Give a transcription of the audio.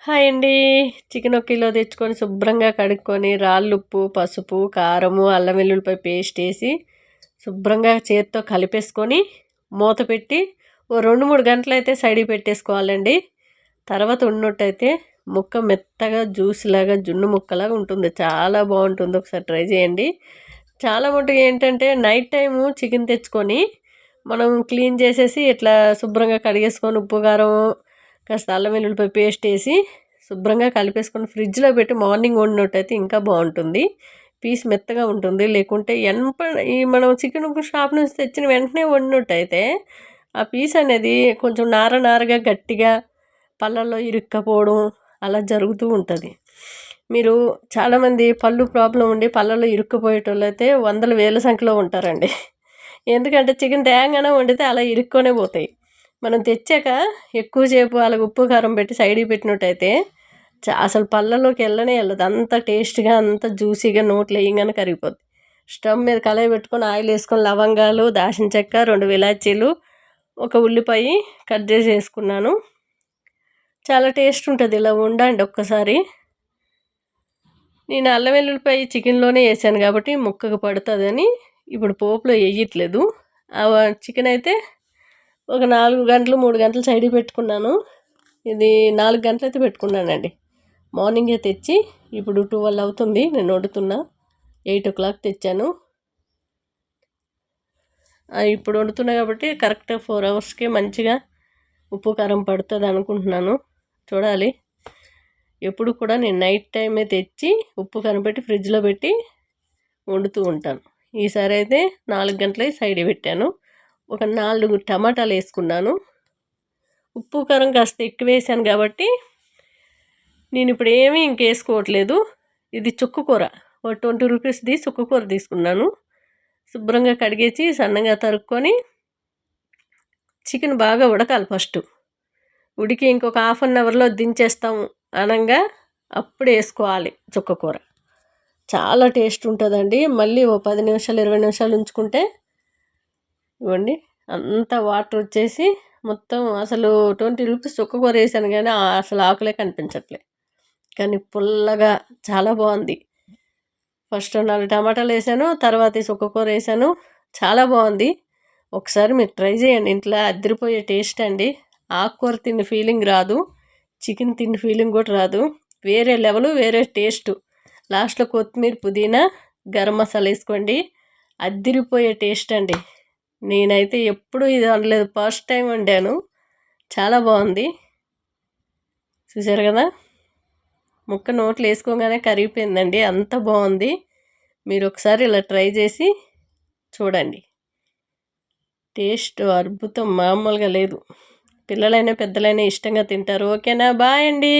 Hi అండి. Chicken 1 kilo తెచ్చుకొని శుభ్రంగా కడుక్కొని రాళ్ళుప్పు, పసుపు, కారము, అల్లం వెల్లుల్లిపాయ పేస్ట్ వేసి శుభ్రంగా చేత్తో కలిపేసుకొని మూత పెట్టి ఓ 2-3 గంటలైతే సైడ్కి పెట్టేసుకోవాలండి. తర్వాత ఉన్నట్టయితే ముక్క మెత్తగా జ్యూస్లాగా జున్ను ముక్కలాగా ఉంటుంది. చాలా బాగుంటుంది. ఒకసారి ట్రై చేయండి. చాలా మటుకు ఏంటంటే నైట్ టైము చికెన్ తెచ్చుకొని మనం క్లీన్ చేసేసి ఇట్లా శుభ్రంగా కడిగేసుకొని ఉప్పు కారం కాస్త అల్లం వెల్లుల్లిపాయ పేస్ట్ వేసి శుభ్రంగా కలిపేసుకొని ఫ్రిడ్జ్లో పెట్టి మార్నింగ్ వండినట్టయితే ఇంకా బాగుంటుంది. పీస్ మెత్తగా ఉంటుంది. లేకుంటే ఈ మనం చికెన్ షాప్ నుంచి తెచ్చిన వెంటనే వండినట్టయితే ఆ పీస్ అనేది కొంచెం నారగా గట్టిగా పళ్ళల్లో ఇరుక్కపోవడం అలా జరుగుతూ ఉంటుంది. మీరు చాలామంది పళ్ళు ప్రాబ్లం ఉండి పళ్ళల్లో ఇరుక్కుపోయేటోళ్ళు అయితే వందల వేల సంఖ్యలో ఉంటారండి. ఎందుకంటే చికెన్ తేంగానే వండితే అలా ఇరుక్కొనే పోతాయి. మనం తెచ్చాక ఎక్కువసేపు అలాగ ఉప్పు కారం పెట్టి సైడ్కి పెట్టినట్టయితే అసలు పళ్ళలోకి వెళ్ళదు. అంత టేస్ట్గా అంత జ్యూసీగా నోట్లో వేయంగానే కరిగిపోద్ది. స్టవ్ మీద కళాయి పెట్టుకొని ఆయిల్ వేసుకొని లవంగాలు, దాల్చిన చెక్క, 2 ఇలాచీలు, 1 ఉల్లిపాయ కట్ చేసి వేసుకున్నాను. చాలా టేస్ట్ ఉంటుంది. ఇలా వండండి ఒక్కసారి. నేను అల్లం వెల్లుల్లిపాయ చికెన్లోనే వేసాను కాబట్టి ముక్కకు పడుతుందని ఇప్పుడు పోపులో వేయట్లేదు. చికెన్ అయితే ఒక 4 గంటలు 3 గంటలు సైడ్కి పెట్టుకున్నాను. ఇది 4 గంటలు అయితే పెట్టుకున్నానండి. మార్నింగే తెచ్చి ఇప్పుడు 12 అవుతుంది నేను వండుతున్నా. 8 o'clock తెచ్చాను. ఇప్పుడు వండుతున్నా కాబట్టి కరెక్ట్గా 4 hours మంచిగా ఉప్పు కారం పడుతుంది అనుకుంటున్నాను. చూడాలి. ఎప్పుడు కూడా నేను నైట్ టైమే తెచ్చి ఉప్పు కారం పెట్టి ఫ్రిడ్జ్లో పెట్టి వండుతూ ఉంటాను. ఈసారి అయితే 4 గంటలకి సైడ్ పెట్టాను. ఒక 4 టమాటాలు వేసుకున్నాను. ఉప్పు కారం కాస్త ఎక్కువ వేసాను కాబట్టి నేను ఇప్పుడు ఏమీ ఇంకేసుకోవట్లేదు. ఇది చుక్క కూర, ఒక 20 రూపీస్ది చుక్క కూర తీసుకున్నాను. శుభ్రంగా కడిగేసి సన్నగా తరుక్కొని చికెన్ బాగా ఉడకాలి. ఫస్ట్ ఉడికి ఇంకొక 1/2 అవర్లో దించేస్తాం అనగా అప్పుడు వేసుకోవాలి చుక్క కూర. చాలా టేస్ట్ ఉంటుందండి. మళ్ళీ ఓ 10 నిమిషాలు 20 నిమిషాలు ఉంచుకుంటే ఇవ్వండి అంత వాటర్ వచ్చేసి మొత్తం అసలు 20 రూపీస్ చుక్క కూర వేసాను కానీ అసలు ఆకులే కనిపించట్లే. కానీ పుల్లగా చాలా బాగుంది. ఫస్ట్ 4 టమాటాలు వేసాను, తర్వాత చుక్క కూర వేసాను. చాలా బాగుంది. ఒకసారి మీరు ట్రై చేయండి. ఇంట్లో అదిరిపోయే టేస్ట్ అండి. ఆకుకూర తిన్న ఫీలింగ్ రాదు, చికెన్ తిన్న ఫీలింగ్ కూడా రాదు. వేరే లెవెల్, వేరే టేస్ట్. లాస్ట్లో కొత్తిమీర, పుదీనా, గరం మసాలా వేసుకోండి. అదిరిపోయే టేస్ట్ అండి. నేనైతే ఎప్పుడూ ఇది అనలేదు, ఫస్ట్ టైం వండాను. చాలా బాగుంది. చూసారు కదా, ముక్క నోట్లో వేసుకోగానే కరిగిపోయిందండి. అంత బాగుంది. మీరు ఒకసారి ఇలా ట్రై చేసి చూడండి. టేస్ట్ అద్భుతం, మామూలుగా లేదు. పిల్లలైనా పెద్దలైనా ఇష్టంగా తింటారు. ఓకేనా? బాయ్ అండి.